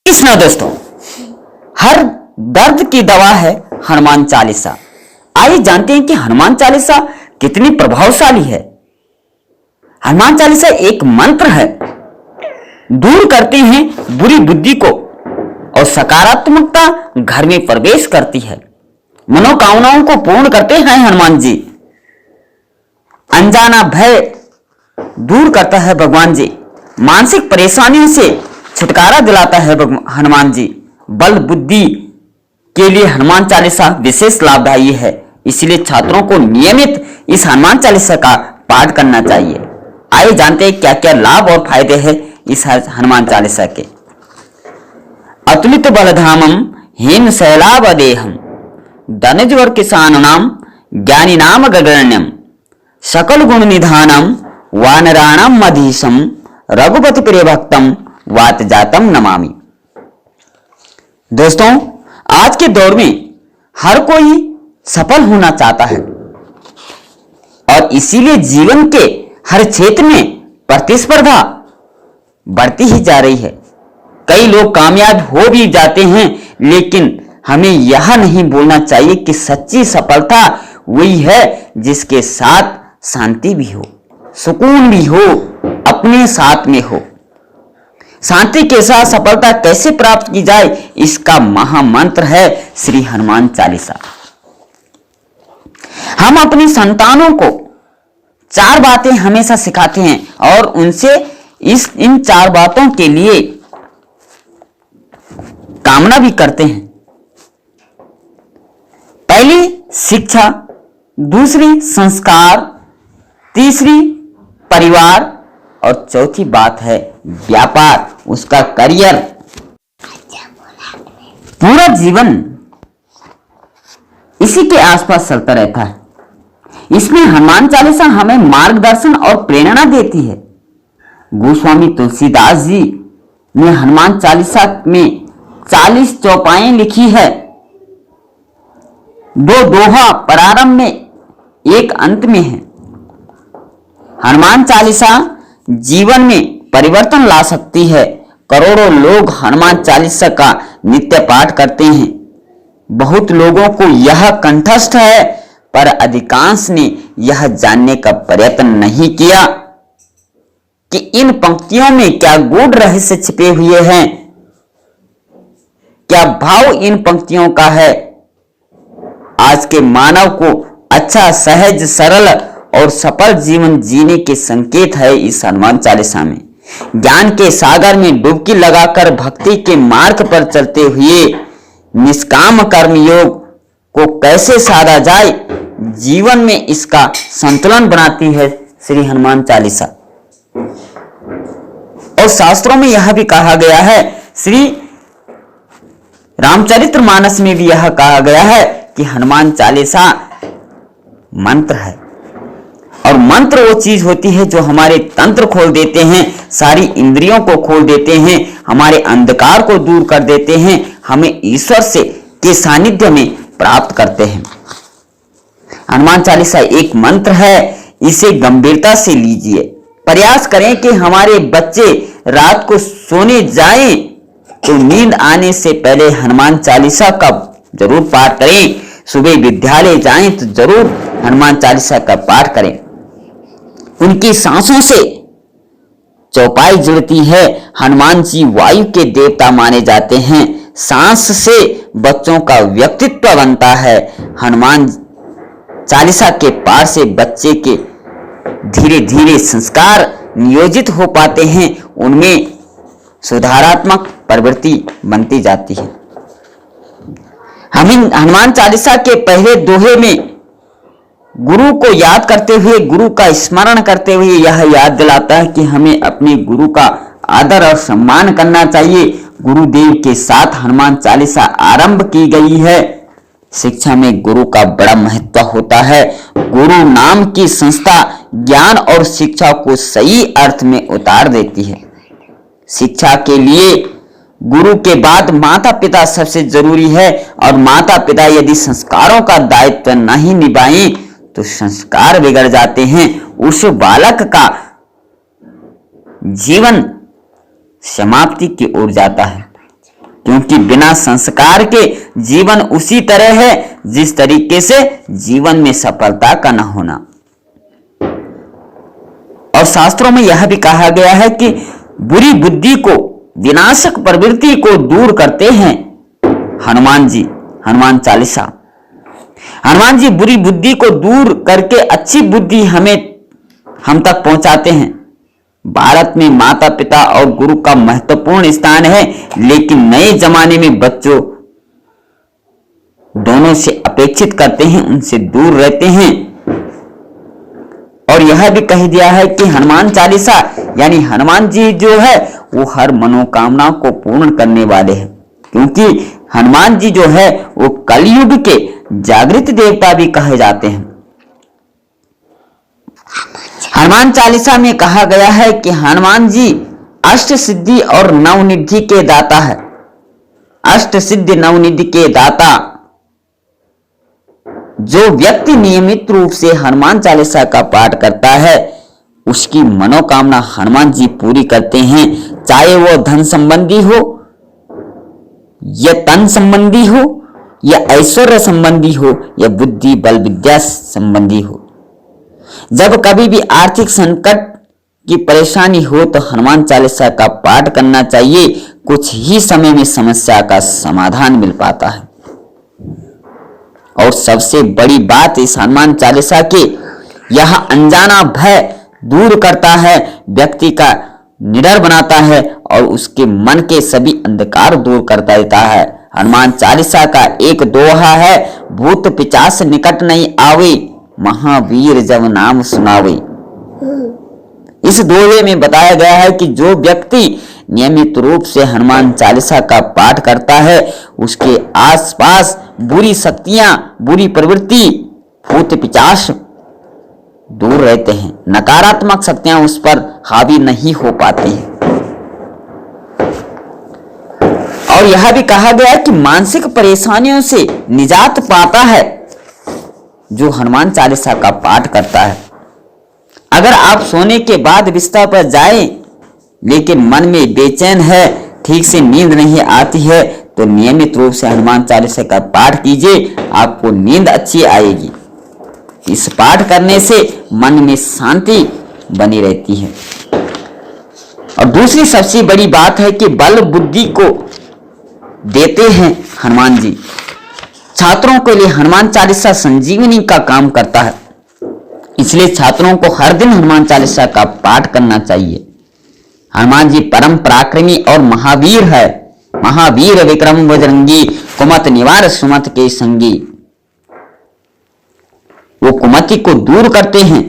कृष्णा दोस्तों, हर दर्द की दवा है हनुमान चालीसा। आइए जानते हैं कि हनुमान चालीसा कितनी प्रभावशाली है। हनुमान चालीसा एक मंत्र है, दूर करते हैं बुरी बुद्धि को और सकारात्मकता घर में प्रवेश करती है। मनोकामनाओं को पूर्ण करते हैं हनुमान जी। अनजाना भय दूर करता है भगवान जी। मानसिक परेशानियों से छुटकारा दिलाता है हनुमान जी। बल बुद्धि के लिए हनुमान चालीसा विशेष लाभदायी है, इसलिए छात्रों को नियमित इस हनुमान चालीसा का पाठ करना चाहिए। आइए जानते हैं क्या क्या लाभ और फायदे हैं इस हनुमान चालीसा के। अतुलित बलधामम हेम शैलावदेहम धनज्वर किसानाम ज्ञानी नाम गगण्यम सकल गुण निधानम वानराणाम मधीशम रघुपति प्रिय भक्तम वात जातम नमामि। दोस्तों, आज के दौर में हर कोई सफल होना चाहता है और इसीलिए जीवन के हर क्षेत्र में प्रतिस्पर्धा बढ़ती ही जा रही है। कई लोग कामयाब हो भी जाते हैं, लेकिन हमें यह नहीं भूलना चाहिए कि सच्ची सफलता वही है जिसके साथ शांति भी हो, सुकून भी हो, अपने साथ में हो। शांति के साथ सफलता कैसे प्राप्त की जाए, इसका महामंत्र है श्री हनुमान चालीसा। हम अपनी संतानों को 4 बातें हमेशा सिखाते हैं और उनसे इन 4 बातों के लिए कामना भी करते हैं। पहली शिक्षा, दूसरी संस्कार, तीसरी परिवार और चौथी बात है व्यापार, उसका करियर। पूरा जीवन इसी के आसपास चलता रहता है। इसमें हनुमान चालीसा हमें मार्गदर्शन और प्रेरणा देती है। गोस्वामी तुलसीदास जी ने हनुमान चालीसा में 40 चौपाएं लिखी है। 2 दोहा प्रारंभ में, एक अंत में है। हनुमान चालीसा जीवन में परिवर्तन ला सकती है। करोड़ों लोग हनुमान चालीसा का नित्य पाठ करते हैं। बहुत लोगों को यह कंठस्थ है, पर अधिकांश ने यह जानने का प्रयत्न नहीं किया कि इन पंक्तियों में क्या गूढ़ रहस्य छिपे हुए हैं, क्या भाव इन पंक्तियों का है। आज के मानव को अच्छा, सहज, सरल और सफल जीवन जीने के संकेत है इस हनुमान चालीसा में। ज्ञान के सागर में डुबकी लगाकर भक्ति के मार्ग पर चलते हुए निष्काम कर्म योग को कैसे साधा जाए, जीवन में इसका संतुलन बनाती है श्री हनुमान चालीसा। और शास्त्रों में यह भी कहा गया है, श्री रामचरितमानस में भी यह कहा गया है कि हनुमान चालीसा मंत्र है। और मंत्र वो चीज होती है जो हमारे तंत्र खोल देते हैं, सारी इंद्रियों को खोल देते हैं, हमारे अंधकार को दूर कर देते हैं, हमें ईश्वर से के सानिध्य में प्राप्त करते हैं। हनुमान चालीसा एक मंत्र है, इसे गंभीरता से लीजिए। प्रयास करें कि हमारे बच्चे रात को सोने जाएं तो नींद आने से पहले हनुमान चालीसा का जरूर पाठ करें। सुबह विद्यालय जाएं तो जरूर हनुमान चालीसा का पाठ करें। उनकी सांसों से चौपाई जुड़ती है। हनुमान जी वायु के देवता माने जाते हैं। सांस से बच्चों का व्यक्तित्व बनता है। हनुमान चालीसा के पाठ से बच्चे के धीरे धीरे संस्कार नियोजित हो पाते हैं, उनमें सुधारात्मक प्रवृत्ति बनती जाती है। हमें हनुमान चालीसा के पहले दोहे में गुरु को याद करते हुए, गुरु का स्मरण करते हुए यह याद दिलाता है कि हमें अपने गुरु का आदर और सम्मान करना चाहिए। गुरुदेव के साथ हनुमान चालीसा आरंभ की गई है। शिक्षा में गुरु का बड़ा महत्व होता है। गुरु नाम की संस्था ज्ञान और शिक्षा को सही अर्थ में उतार देती है। शिक्षा के लिए गुरु के बाद माता पिता सबसे जरूरी है, और माता पिता यदि संस्कारों का दायित्व नहीं निभाएं तो संस्कार बिगड़ जाते हैं। उस बालक का जीवन समाप्ति की ओर जाता है। क्योंकि बिना संस्कार के जीवन उसी तरह है जिस तरीके से जीवन में सफलता का न होना। और शास्त्रों में यह भी कहा गया है कि बुरी बुद्धि को, विनाशक प्रवृत्ति को दूर करते हैं हनुमान जी। हनुमान चालीसा, हनुमान जी बुरी बुद्धि को दूर करके अच्छी बुद्धि हम तक पहुंचाते हैं। भारत में माता पिता और गुरु का महत्वपूर्ण स्थान है, लेकिन नए जमाने में बच्चों दोनों से अपेक्षित करते हैं, उनसे दूर रहते हैं। और यह भी कह दिया है कि हनुमान चालीसा यानी हनुमान जी जो है वो हर मनोकामना को पूर्ण करने वाले हैं, क्योंकि हनुमान जी जो है वो कलयुग के जागृत देवता भी कहे जाते हैं। हनुमान चालीसा में कहा गया है कि हनुमान जी अष्ट सिद्धि और नवनिधि के दाता है। अष्ट सिद्धि नवनिधि के दाता। जो व्यक्ति नियमित रूप से हनुमान चालीसा का पाठ करता है उसकी मनोकामना हनुमान जी पूरी करते हैं, चाहे वो धन संबंधी हो या तन संबंधी हो या ऐश्वर्य संबंधी हो या बुद्धि बल विद्या संबंधी हो। जब कभी भी आर्थिक संकट की परेशानी हो तो हनुमान चालीसा का पाठ करना चाहिए। कुछ ही समय में समस्या का समाधान मिल पाता है। और सबसे बड़ी बात इस हनुमान चालीसा के, यह अनजाना भय दूर करता है, व्यक्ति का निडर बनाता है और उसके मन के सभी अंधकार दूर कर देता है। हनुमान चालीसा का एक दोहा है, भूत पिशाच निकट नहीं आवे, महावीर जब नाम सुनावे। इस दोहे में बताया गया है कि जो व्यक्ति नियमित रूप से हनुमान चालीसा का पाठ करता है उसके आसपास बुरी शक्तियां, बुरी प्रवृत्ति, भूत पिशाच दूर रहते हैं। नकारात्मक शक्तियां उस पर हावी नहीं हो पाती हैं। और यह भी कहा गया है कि मानसिक परेशानियों से निजात पाता है जो हनुमान चालीसा का पाठ करता है। अगर आप सोने के बाद बिस्तर पर जाएं लेकिन मन में बेचैन है, ठीक से नींद नहीं आती है, तो नियमित रूप से हनुमान चालीसा का पाठ कीजिए, आपको नींद अच्छी आएगी। इस पाठ करने से मन में शांति बनी रहती है। और दूसरी सबसे बड़ी बात है कि बल बुद्धि को देते हैं हनुमान जी। छात्रों के लिए हनुमान चालीसा संजीवनी का काम करता है, इसलिए छात्रों को हर दिन हनुमान चालीसा का पाठ करना चाहिए। हनुमान जी परम पराक्रमी और महावीर है। महावीर विक्रम बजरंगी, कुमत निवार सुमत के संगी। वो कुमति को दूर करते हैं,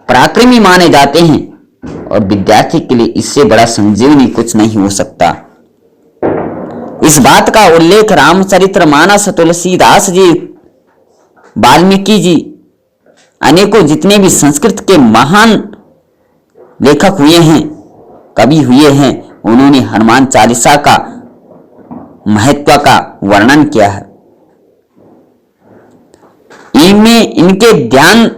पराक्रमी माने जाते हैं और विद्यार्थी के लिए इससे बड़ा संजीवनी कुछ नहीं हो सकता। इस बात का उल्लेख रामचरित्र मानस, तुलसीदास जी, वाल्मीकि जी, अनेकों जितने भी संस्कृत के महान लेखक हुए हैं, कवि हुए हैं, उन्होंने हनुमान चालीसा का महत्व का वर्णन किया है। इनमें इनके ध्यान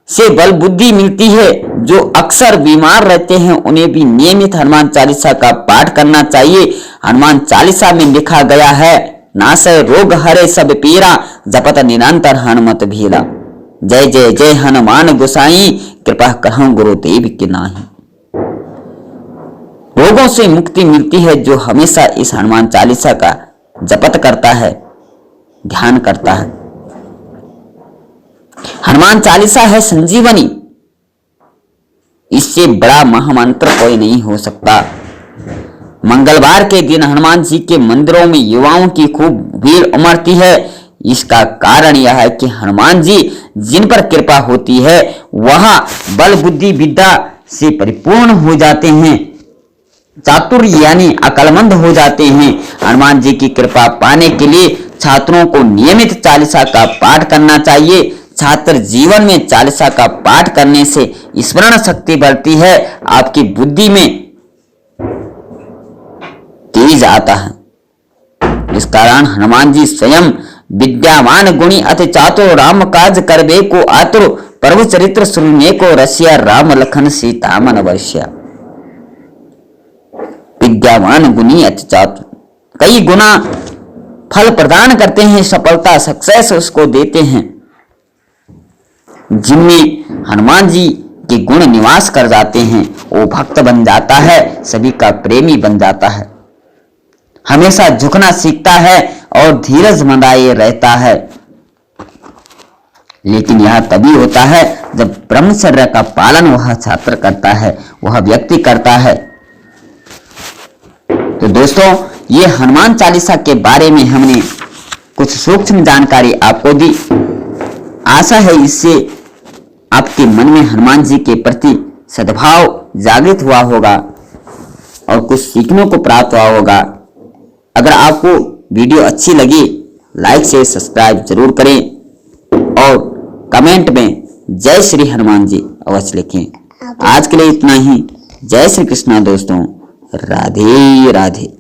से बल बुद्धि मिलती है। जो अक्सर बीमार रहते हैं उन्हें भी नियमित हनुमान चालीसा का पाठ करना चाहिए। हनुमान चालीसा में लिखा गया है, नासय रोग हरे सब पीरा, जपत निरंतर हनुमत भीरा। जय जय जय हनुमान गोसाई, कृपा करहु गुरुदेव की नाही। रोगों से मुक्ति मिलती है जो हमेशा इस हनुमान चालीसा का जपत करता है, ध्यान करता है। हनुमान चालीसा है संजीवनी, इससे बड़ा महामंत्र कोई नहीं हो सकता। मंगलवार के दिन हनुमान जी के मंदिरों में युवाओं की खूब भीड़ उमड़ती है। इसका कारण यह है कि हनुमान जी जिन पर कृपा होती है वह बल बुद्धि विद्या से परिपूर्ण हो जाते हैं, चातुर्य यानी अकलमंद हो जाते हैं। हनुमान जी की कृपा पाने के लिए छात्रों को नियमित चालीसा का पाठ करना चाहिए। छात्र जीवन में चालीसा का पाठ करने से स्मरण शक्ति बढ़ती है, आपकी बुद्धि में तेज आता है। इस कारण हनुमान जी स्वयं विद्यावान गुणी अति चातुर, राम काज करबे को आतुर, प्रभु चरित्र सुनने को रसिया, राम लखन सीता मन वर्ष्या। विद्यावान गुणी अति चातुर, कई गुना फल प्रदान करते हैं, सफलता सक्सेस उसको देते हैं। जिनमें हनुमान जी के गुण निवास कर जाते हैं वो भक्त बन जाता है, सभी का प्रेमी बन जाता है, हमेशा झुकना सीखता है और धीरज मंदाए रहता है। लेकिन यह तभी होता है जब ब्रह्मचर्य का पालन वह छात्र करता है, वह व्यक्ति करता है। तो दोस्तों, ये हनुमान चालीसा के बारे में हमने कुछ सूक्ष्म जानकारी आपको दी। आशा है इससे आपके मन में हनुमान जी के प्रति सद्भाव जागृत हुआ होगा और कुछ सीखने को प्राप्त हुआ होगा। अगर आपको वीडियो अच्छी लगी, लाइक से सब्सक्राइब जरूर करें और कमेंट में जय श्री हनुमान जी अवश्य लिखें। आज के लिए इतना ही। जय श्री कृष्णा दोस्तों, राधे राधे।